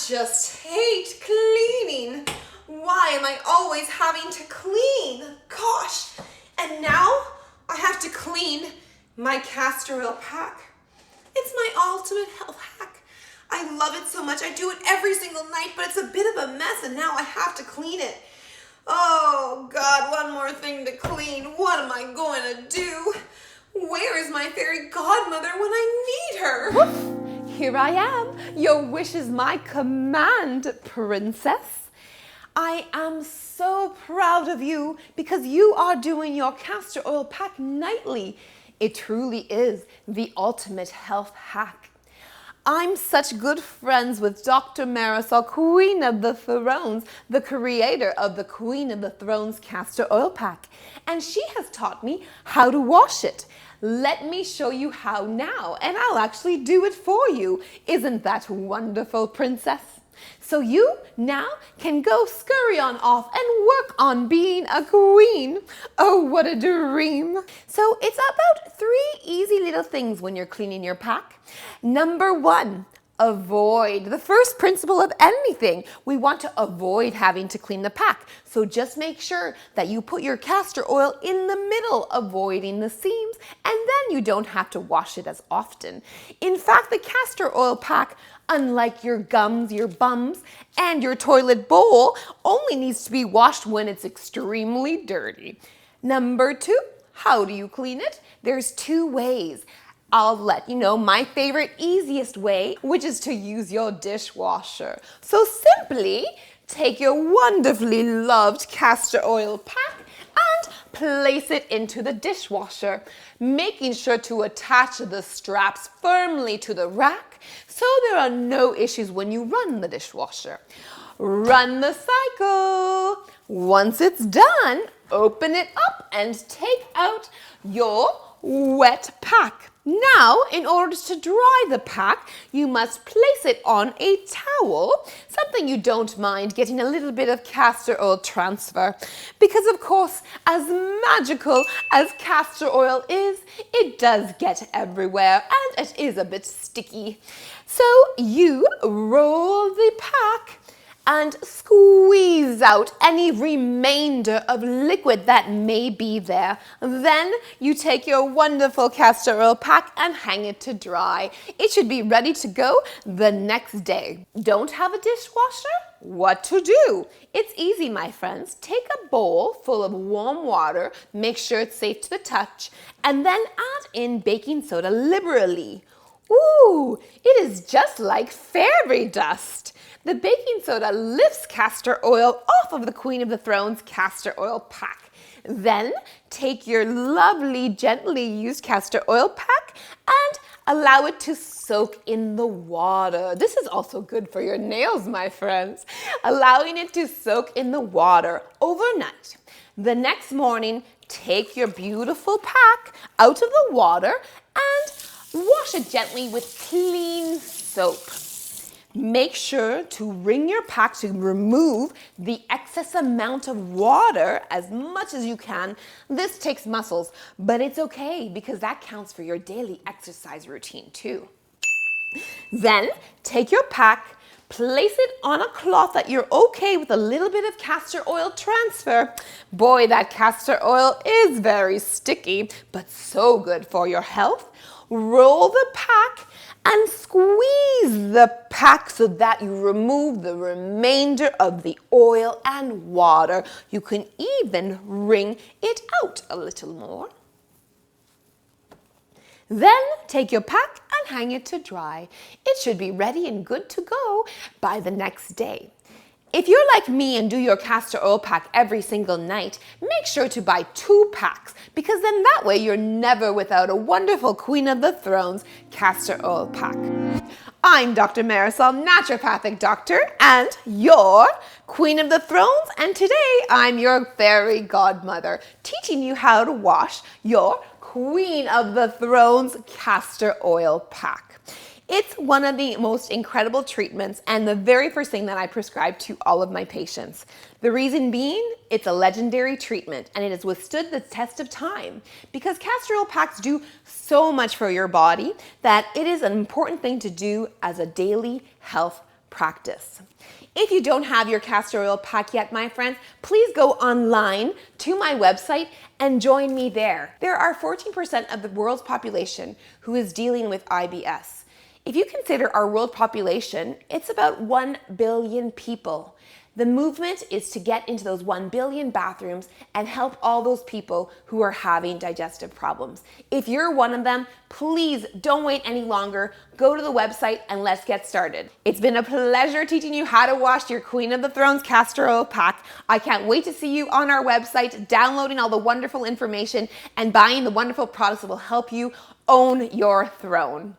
just hate cleaning. Why am I always having to clean? Gosh, and now I have to clean my castor oil pack. It's my ultimate health hack. I love it so much. I do it every single night, but it's a bit of a mess and now I have to clean it. Oh God, one more thing to clean. What am I going to do? Where is my fairy godmother when I need her? Woof! Here I am. Your wish is my command, princess. I am so proud of you because you are doing your castor oil pack nightly. It truly is the ultimate health hack. I'm such good friends with Dr. Marisol, Queen of the Thrones, the creator of the Queen of the Thrones castor oil pack, and she has taught me how to wash it. Let me show you how now, and I'll actually do it for you. Isn't that wonderful, princess? So you now can go scurry on off and work on being a queen. Oh, what a dream. So it's about 3 easy little things when you're cleaning your pack. Number 1, avoid. The first principle of anything, we want to avoid having to clean the pack. So just make sure that you put your castor oil in the middle, avoiding the seams, and then you don't have to wash it as often. In fact, the castor oil pack, unlike your gums, your bums, and your toilet bowl, only needs to be washed when it's extremely dirty. Number 2, how do you clean it? There's 2 ways. I'll let you know my favorite, easiest way, which is to use your dishwasher. So simply take your wonderfully loved castor oil pack and place it into the dishwasher, making sure to attach the straps firmly to the rack so there are no issues when you run the dishwasher. Run the cycle. Once it's done, open it up and take out your wet pack. Now, in order to dry the pack, you must place it on a towel, something you don't mind getting a little bit of castor oil transfer. Because of course, as magical as castor oil is, it does get everywhere and it is a bit sticky. So you roll the pack and squeeze out any remainder of liquid that may be there. Then you take your wonderful castor oil pack and hang it to dry. It should be ready to go the next day. Don't have a dishwasher? What to do? It's easy, my friends. Take a bowl full of warm water, make sure it's safe to the touch, and then add in baking soda liberally. Ooh, it is just like fairy dust. The baking soda lifts castor oil off of the Queen of the Thrones castor oil pack. Then take your lovely, gently used castor oil pack and allow it to soak in the water. This is also good for your nails, my friends. Allowing it to soak in the water overnight. The next morning, take your beautiful pack out of the water and wash it gently with clean soap. Make sure to wring your pack to remove the excess amount of water as much as you can. This takes muscles, but it's okay because that counts for your daily exercise routine too. Then take your pack, place it on a cloth that you're okay with a little bit of castor oil transfer. Boy, that castor oil is very sticky, but so good for your health. Roll the pack and squeeze the pack so that you remove the remainder of the oil and water. You can even wring it out a little more. Then take your pack and hang it to dry. It should be ready and good to go by the next day. If you're like me and do your castor oil pack every single night, make sure to buy 2 packs because then that way you're never without a wonderful Queen of the Thrones castor oil pack. I'm Dr. Marisol, naturopathic doctor, and your Queen of the Thrones, and today I'm your fairy godmother, teaching you how to wash your Queen of the Thrones castor oil pack. It's one of the most incredible treatments and the very first thing that I prescribe to all of my patients. The reason being, it's a legendary treatment and it has withstood the test of time because castor oil packs do so much for your body that it is an important thing to do as a daily health practice. If you don't have your castor oil pack yet, my friends, please go online to my website and join me there. There are 14% of the world's population who is dealing with IBS. If you consider our world population, it's about 1 billion people. The movement is to get into those 1 billion bathrooms and help all those people who are having digestive problems. If you're one of them, please don't wait any longer. Go to the website and let's get started. It's been a pleasure teaching you how to wash your Queen of the Thrones castor oil pack. I can't wait to see you on our website, downloading all the wonderful information and buying the wonderful products that will help you own your throne.